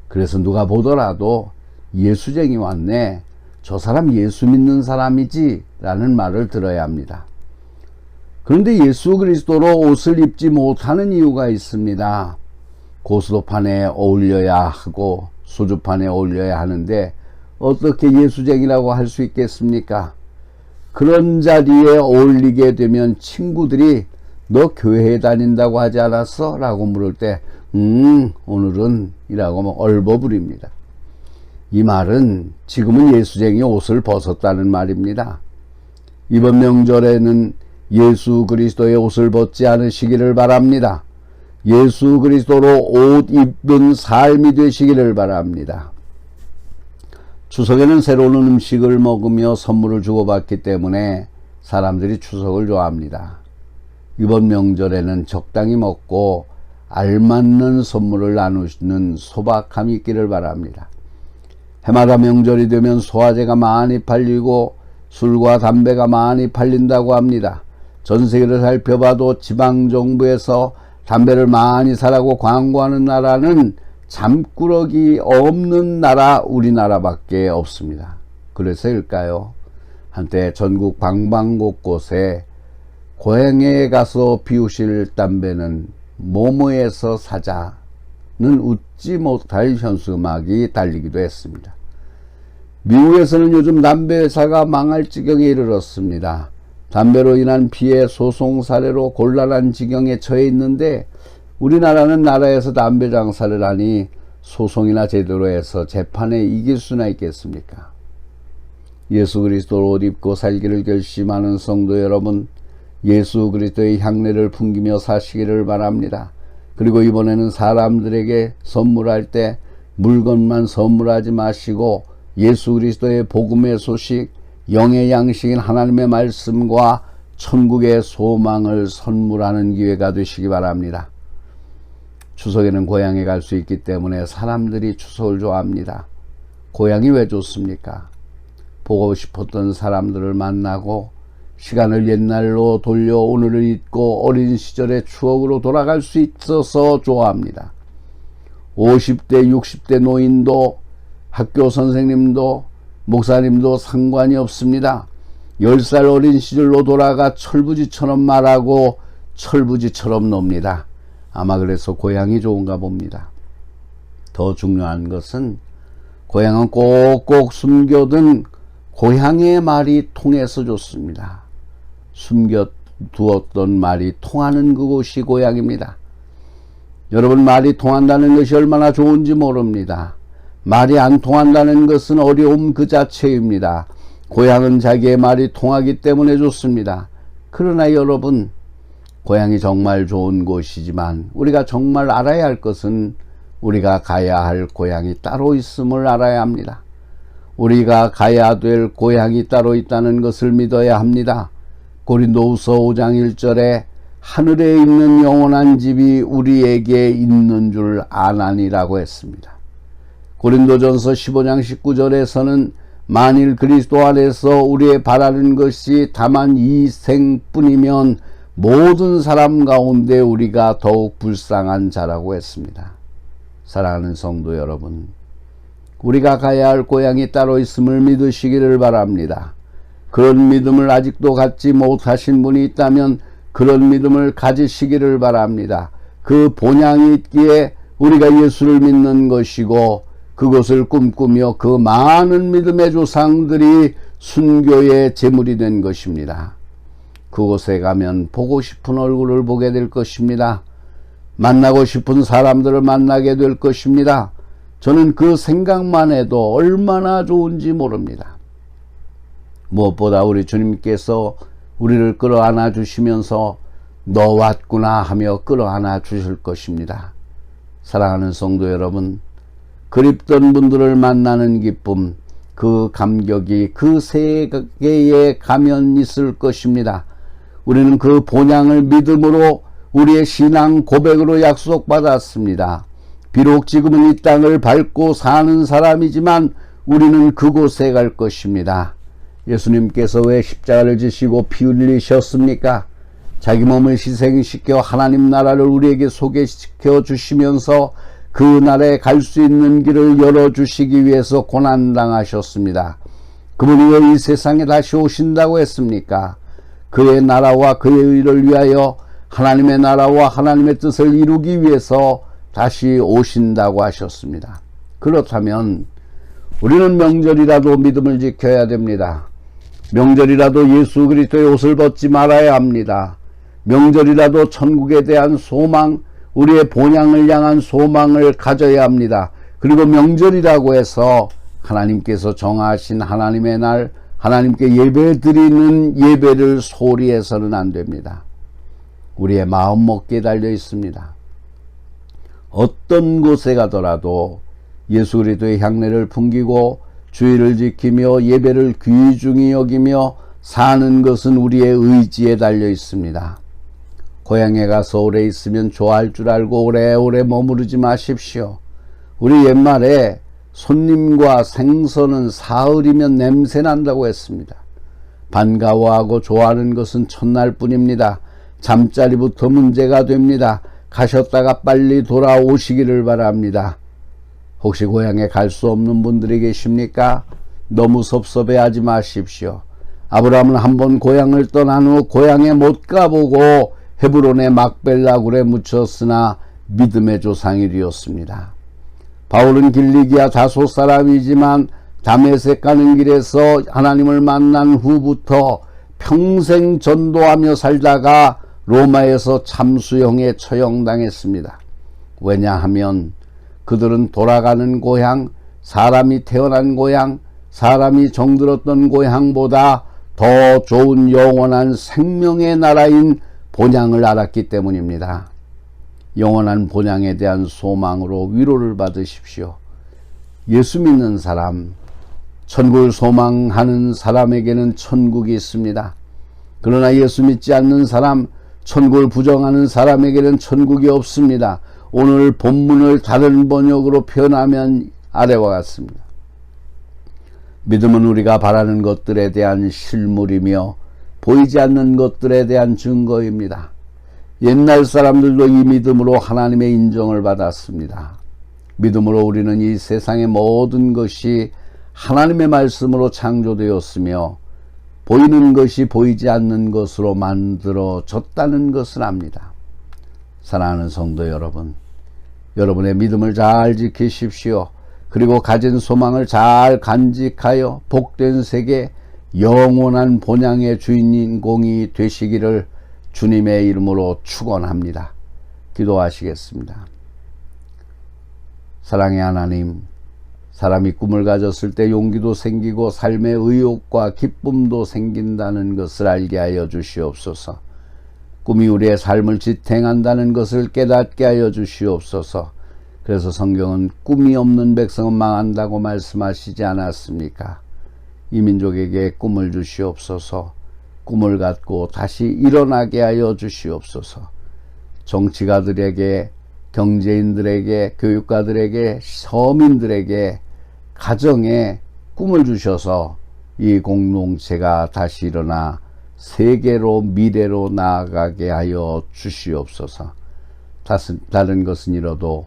그래서 누가 보더라도 예수쟁이 왔네, 저 사람 예수 믿는 사람이지 라는 말을 들어야 합니다. 그런데 예수 그리스도로 옷을 입지 못하는 이유가 있습니다. 고스톱판에 어울려야 하고 소주판에 어울려야 하는데 어떻게 예수쟁이라고 할 수 있겠습니까? 그런 자리에 어울리게 되면 친구들이 너 교회에 다닌다고 하지 않았어? 라고 물을 때 오늘은 이라고 얼버무립니다. 이 말은 지금은 예수쟁이 옷을 벗었다는 말입니다. 이번 명절에는 예수 그리스도의 옷을 벗지 않으시기를 바랍니다. 예수 그리스도로 옷 입은 삶이 되시기를 바랍니다. 추석에는 새로운 음식을 먹으며 선물을 주고받기 때문에 사람들이 추석을 좋아합니다. 이번 명절에는 적당히 먹고 알맞는 선물을 나누시는 소박함이 있기를 바랍니다. 해마다 명절이 되면 소화제가 많이 팔리고 술과 담배가 많이 팔린다고 합니다. 전 세계를 살펴봐도 지방정부에서 담배를 많이 사라고 광고하는 나라는 잠꾸러기 없는 나라 우리나라밖에 없습니다. 그래서일까요? 한때 전국 방방곳곳에 고향에 가서 피우실 담배는 모모에서 사자는 웃지 못할 현수막이 달리기도 했습니다. 미국에서는 요즘 담배 회사가 망할 지경에 이르렀습니다. 담배로 인한 피해 소송 사례로 곤란한 지경에 처해 있는데 우리나라는 나라에서 담배 장사를 하니 소송이나 제대로 해서 재판에 이길 수나 있겠습니까? 예수 그리스도로 옷 입고 살기를 결심하는 성도 여러분, 예수 그리스도의 향내를 풍기며 사시기를 바랍니다. 그리고 이번에는 사람들에게 선물할 때 물건만 선물하지 마시고 예수 그리스도의 복음의 소식, 영의 양식인 하나님의 말씀과 천국의 소망을 선물하는 기회가 되시기 바랍니다. 추석에는 고향에 갈 수 있기 때문에 사람들이 추석을 좋아합니다. 고향이 왜 좋습니까? 보고 싶었던 사람들을 만나고 시간을 옛날로 돌려 오늘을 잊고 어린 시절의 추억으로 돌아갈 수 있어서 좋아합니다. 50대, 60대 노인도 학교 선생님도 목사님도 상관이 없습니다. 10살 어린 시절로 돌아가 철부지처럼 말하고 철부지처럼 놉니다. 아마 그래서 고향이 좋은가 봅니다. 더 중요한 것은 고향은 꼭꼭 숨겨둔 고향의 말이 통해서 좋습니다. 숨겨두었던 말이 통하는 그곳이 고향입니다. 여러분, 말이 통한다는 것이 얼마나 좋은지 모릅니다. 말이 안 통한다는 것은 어려움 그 자체입니다. 고향은 자기의 말이 통하기 때문에 좋습니다. 그러나 여러분, 고향이 정말 좋은 곳이지만 우리가 정말 알아야 할 것은 우리가 가야 할 고향이 따로 있음을 알아야 합니다. 우리가 가야 될 고향이 따로 있다는 것을 믿어야 합니다. 고린도후서 5장 1절에 하늘에 있는 영원한 집이 우리에게 있는 줄 아나니라고 했습니다. 고린도전서 15장 19절에서는 만일 그리스도 안에서 우리의 바라는 것이 다만 이 생뿐이면 모든 사람 가운데 우리가 더욱 불쌍한 자라고 했습니다. 사랑하는 성도 여러분, 우리가 가야 할 고향이 따로 있음을 믿으시기를 바랍니다. 그런 믿음을 아직도 갖지 못하신 분이 있다면 그런 믿음을 가지시기를 바랍니다. 그 본향이 있기에 우리가 예수를 믿는 것이고 그것을 꿈꾸며 그 많은 믿음의 조상들이 순교의 제물이 된 것입니다. 그곳에 가면 보고 싶은 얼굴을 보게 될 것입니다. 만나고 싶은 사람들을 만나게 될 것입니다. 저는 그 생각만 해도 얼마나 좋은지 모릅니다. 무엇보다 우리 주님께서 우리를 끌어안아 주시면서 너 왔구나 하며 끌어안아 주실 것입니다. 사랑하는 성도 여러분, 그립던 분들을 만나는 기쁨, 그 감격이 그 세계에 가면 있을 것입니다. 우리는 그 본향을 믿음으로 우리의 신앙 고백으로 약속받았습니다. 비록 지금은 이 땅을 밟고 사는 사람이지만 우리는 그곳에 갈 것입니다. 예수님께서 왜 십자가를 지시고 피 흘리셨습니까? 자기 몸을 희생시켜 하나님 나라를 우리에게 소개시켜 주시면서 그 나라에 갈 수 있는 길을 열어주시기 위해서 고난당하셨습니다. 그분이 왜 이 세상에 다시 오신다고 했습니까? 그의 나라와 그의 의를 위하여 하나님의 나라와 하나님의 뜻을 이루기 위해서 다시 오신다고 하셨습니다. 그렇다면 우리는 명절이라도 믿음을 지켜야 됩니다. 명절이라도 예수 그리스도의 옷을 벗지 말아야 합니다. 명절이라도 천국에 대한 소망, 우리의 본향을 향한 소망을 가져야 합니다. 그리고 명절이라고 해서 하나님께서 정하신 하나님의 날, 하나님께 예배드리는 예배를 소홀히 해서는 안 됩니다. 우리의 마음먹기에 달려 있습니다. 어떤 곳에 가더라도 예수 그리스도의 향례를 풍기고 주의를 지키며 예배를 귀중히 여기며 사는 것은 우리의 의지에 달려 있습니다. 고향에 가서 오래 있으면 좋아할 줄 알고 오래오래 머무르지 마십시오. 우리 옛말에 손님과 생선은 사흘이면 냄새난다고 했습니다. 반가워하고 좋아하는 것은 첫날뿐입니다. 잠자리부터 문제가 됩니다. 가셨다가 빨리 돌아오시기를 바랍니다. 혹시 고향에 갈 수 없는 분들이 계십니까? 너무 섭섭해하지 마십시오. 아브라함은 한번 고향을 떠난 후 고향에 못 가보고 헤브론의 막벨라 굴에 묻혔으나 믿음의 조상이 되었습니다. 바울은 길리기아 다소 사람이지만 다메섹 가는 길에서 하나님을 만난 후부터 평생 전도하며 살다가 로마에서 참수형에 처형당했습니다. 왜냐하면 그들은 돌아가는 고향, 사람이 태어난 고향, 사람이 정들었던 고향보다 더 좋은 영원한 생명의 나라인 본향을 알았기 때문입니다. 영원한 본향에 대한 소망으로 위로를 받으십시오. 예수 믿는 사람, 천국을 소망하는 사람에게는 천국이 있습니다. 그러나 예수 믿지 않는 사람, 천국을 부정하는 사람에게는 천국이 없습니다. 오늘 본문을 다른 번역으로 표현하면 아래와 같습니다. 믿음은 우리가 바라는 것들에 대한 실물이며 보이지 않는 것들에 대한 증거입니다. 옛날 사람들도 이 믿음으로 하나님의 인정을 받았습니다. 믿음으로 우리는 이 세상의 모든 것이 하나님의 말씀으로 창조되었으며 보이는 것이 보이지 않는 것으로 만들어졌다는 것을 압니다. 사랑하는 성도 여러분, 여러분의 믿음을 잘 지키십시오. 그리고 가진 소망을 잘 간직하여 복된 세계, 영원한 본향의 주인공이 되시기를 주님의 이름으로 축원합니다. 기도하시겠습니다. 사랑의 하나님, 사람이 꿈을 가졌을 때 용기도 생기고 삶의 의욕과 기쁨도 생긴다는 것을 알게 하여 주시옵소서. 꿈이 우리의 삶을 지탱한다는 것을 깨닫게 하여 주시옵소서. 그래서 성경은 꿈이 없는 백성은 망한다고 말씀하시지 않았습니까? 이 민족에게 꿈을 주시옵소서. 꿈을 갖고 다시 일어나게 하여 주시옵소서. 정치가들에게, 경제인들에게, 교육가들에게, 서민들에게, 가정에 꿈을 주셔서 이 공동체가 다시 일어나 세계로 미래로 나아가게 하여 주시옵소서. 다른 것은 잃어도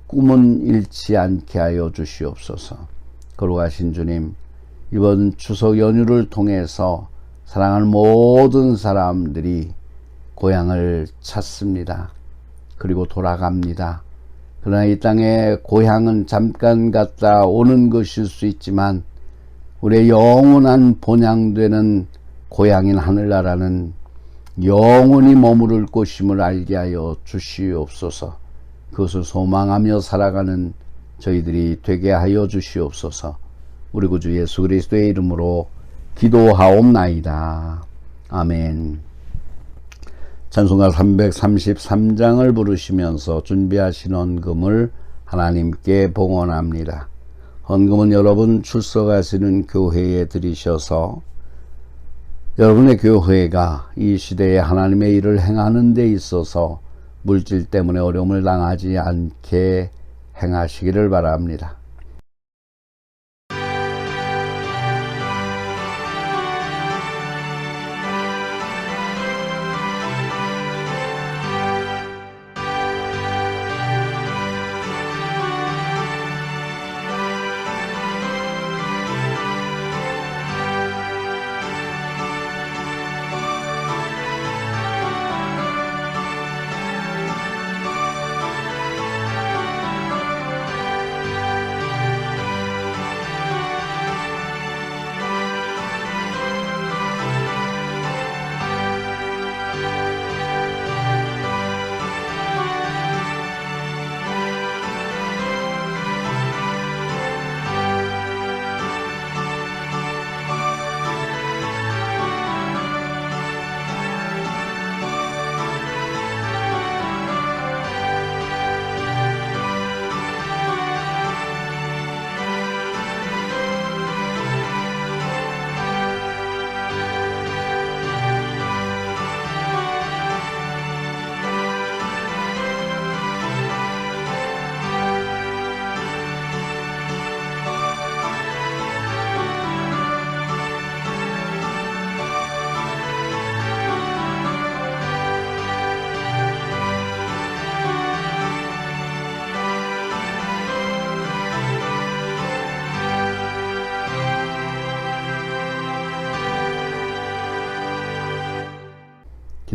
꿈은 잃지 않게 하여 주시옵소서. 거룩하신 주님, 이번 추석 연휴를 통해서 사랑하는 모든 사람들이 고향을 찾습니다. 그리고 돌아갑니다. 그러나 이 땅의 고향은 잠깐 갔다 오는 것일 수 있지만 우리의 영원한 본향되는 고향인 하늘나라는 영원히 머무를 곳임을 알게 하여 주시옵소서. 그것을 소망하며 살아가는 저희들이 되게 하여 주시옵소서. 우리 구주 예수 그리스도의 이름으로 기도하옵나이다. 아멘. 찬송가 333장을 부르시면서 준비하신 헌금을 하나님께 봉헌합니다. 헌금은 여러분 출석하시는 교회에 드리셔서 여러분의 교회가 이 시대에 하나님의 일을 행하는 데 있어서 물질 때문에 어려움을 당하지 않게 행하시기를 바랍니다.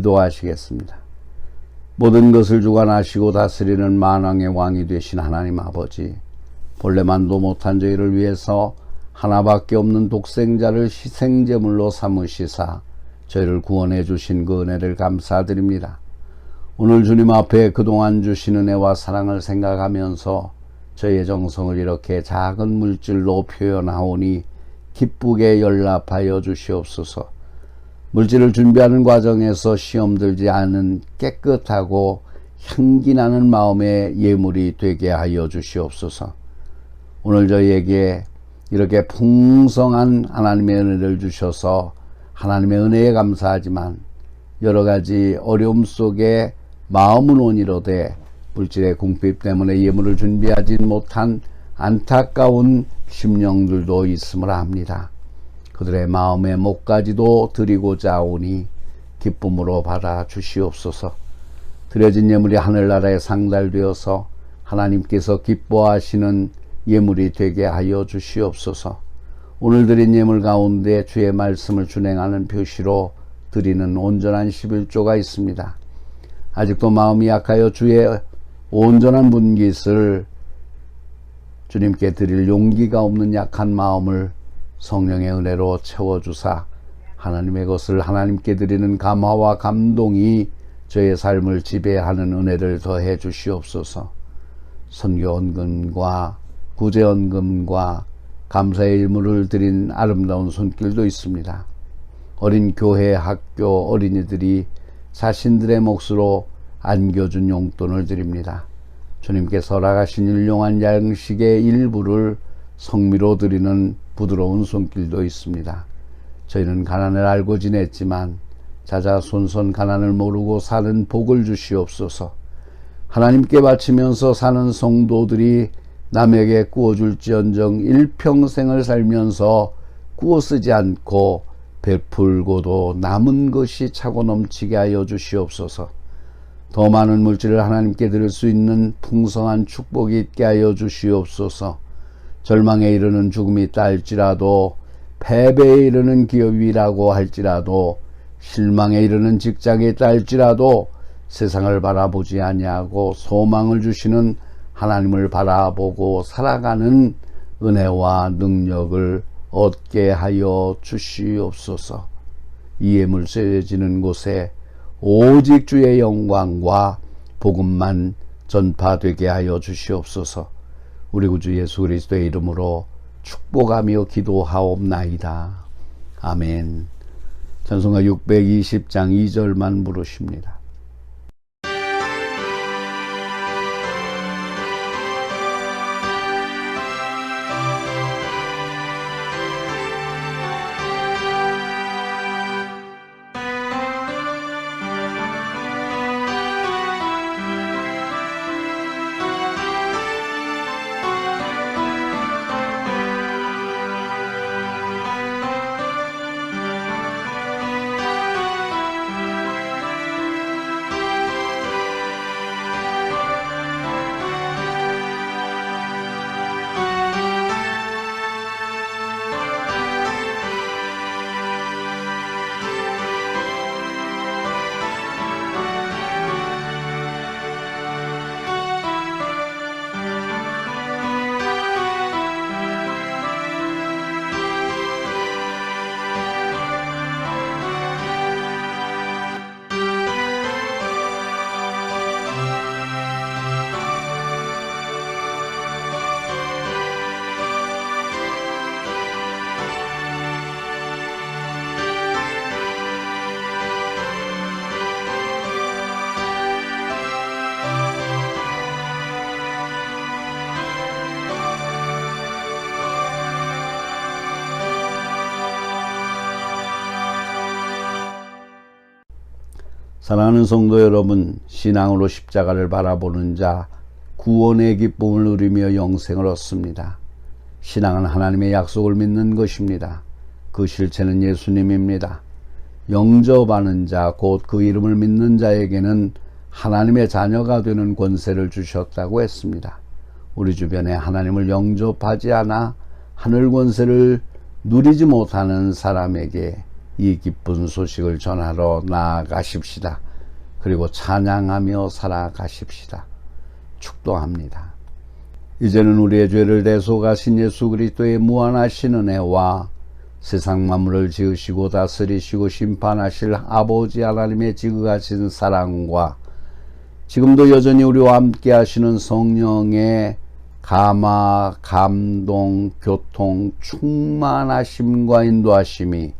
기도하시겠습니다. 모든 것을 주관하시고 다스리는 만왕의 왕이 되신 하나님 아버지, 본래만도 못한 저희를 위해서 하나밖에 없는 독생자를 희생제물로 삼으시사 저희를 구원해 주신 그 은혜를 감사드립니다. 오늘 주님 앞에 그동안 주신 은혜와 사랑을 생각하면서 저희의 정성을 이렇게 작은 물질로 표현하오니 기쁘게 연락하여 주시옵소서. 물질을 준비하는 과정에서 시험 들지 않은 깨끗하고 향기나는 마음의 예물이 되게 하여 주시옵소서. 오늘 저희에게 이렇게 풍성한 하나님의 은혜를 주셔서 하나님의 은혜에 감사하지만 여러가지 어려움 속에 마음은 온이로되 물질의 궁핍 때문에 예물을 준비하지 못한 안타까운 심령들도 있음을 압니다. 그들의 마음의 목까지도 드리고자 오니 기쁨으로 받아 주시옵소서. 드려진 예물이 하늘나라에 상달되어서 하나님께서 기뻐하시는 예물이 되게 하여 주시옵소서. 오늘 드린 예물 가운데 주의 말씀을 준행하는 표시로 드리는 온전한 11조가 있습니다. 아직도 마음이 약하여 주의 온전한 분깃을 주님께 드릴 용기가 없는 약한 마음을 성령의 은혜로 채워주사 하나님의 것을 하나님께 드리는 감화와 감동이 저의 삶을 지배하는 은혜를 더해 주시옵소서. 선교 헌금과 구제 헌금과 감사의 일물을 드린 아름다운 손길도 있습니다. 어린 교회 학교 어린이들이 자신들의 몫으로 안겨준 용돈을 드립니다. 주님께서 허락하신 일용한 양식의 일부를 성미로 드리는 부드러운 손길도 있습니다. 저희는 가난을 알고 지냈지만 자자손손 가난을 모르고 사는 복을 주시옵소서. 하나님께 바치면서 사는 성도들이 남에게 구워줄지언정 일평생을 살면서 구워 쓰지 않고 베풀고도 남은 것이 차고 넘치게 하여 주시옵소서. 더 많은 물질을 하나님께 드릴 수 있는 풍성한 축복이 있게 하여 주시옵소서. 절망에 이르는 죽음이 있다 할지라도, 패배에 이르는 기업이라고 할지라도, 실망에 이르는 직장에 있다 할지라도 세상을 바라보지 아니하고 소망을 주시는 하나님을 바라보고 살아가는 은혜와 능력을 얻게 하여 주시옵소서. 이 예물 쇠지는 곳에 오직 주의 영광과 복음만 전파되게 하여 주시옵소서. 우리 구주 예수 그리스도의 이름으로 축복하며 기도하옵나이다. 아멘. 찬송가 620장 2절만 부르십니다. 사랑하는 성도 여러분, 신앙으로 십자가를 바라보는 자 구원의 기쁨을 누리며 영생을 얻습니다. 신앙은 하나님의 약속을 믿는 것입니다. 그 실체는 예수님입니다. 영접하는 자, 곧 그 이름을 믿는 자에게는 하나님의 자녀가 되는 권세를 주셨다고 했습니다. 우리 주변에 하나님을 영접하지 않아 하늘 권세를 누리지 못하는 사람에게 이 기쁜 소식을 전하러 나아가십시다. 그리고 찬양하며 살아가십시다. 축도합니다. 이제는 우리의 죄를 대속하신 예수 그리스도의 무한하신 은혜와 세상 만물을 지으시고 다스리시고 심판하실 아버지 하나님의 지극하신 사랑과 지금도 여전히 우리와 함께 하시는 성령의 감화, 감동, 교통, 충만하심과 인도하심이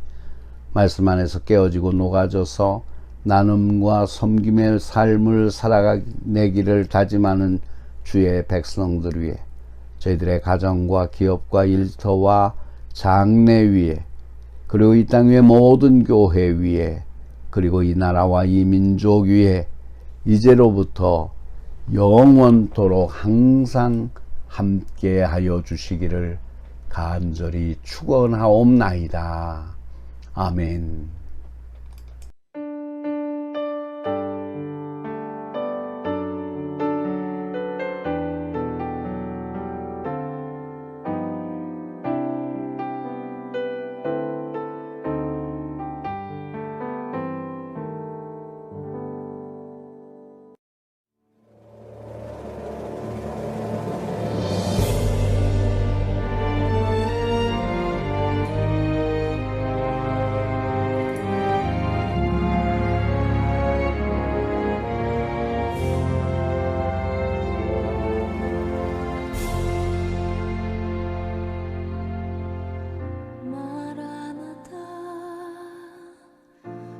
말씀 안에서 깨어지고 녹아져서 나눔과 섬김의 삶을 살아내기를 다짐하는 주의 백성들 위해, 저희들의 가정과 기업과 일터와 장래 위에, 그리고 이 땅 위의 모든 교회 위에, 그리고 이 나라와 이 민족 위에 이제로부터 영원토록 항상 함께하여 주시기를 간절히 축원하옵나이다. 아멘.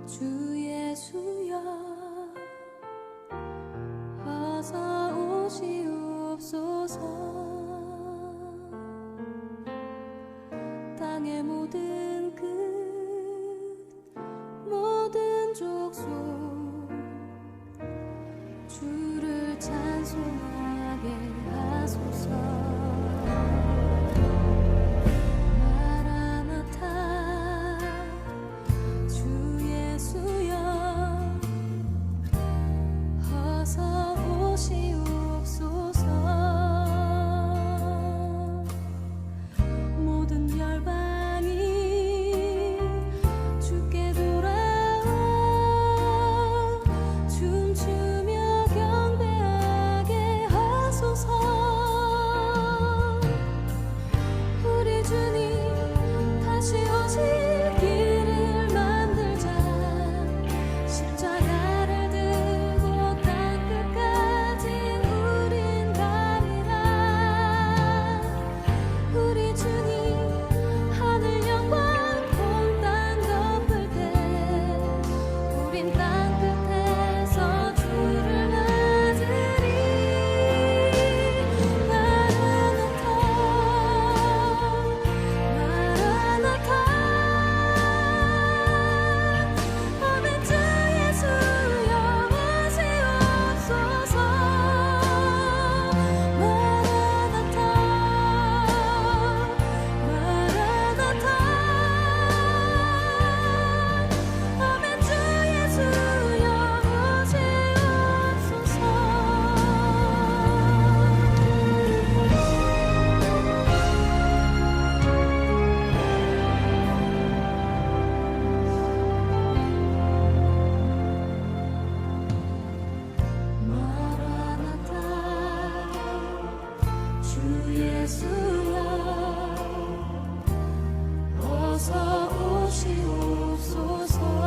주 예수여 어서 오시옵소서. 땅의 모든 끝 모든 족속 주를 찬송하게 하소서. 예수여 어서 오시옵소서.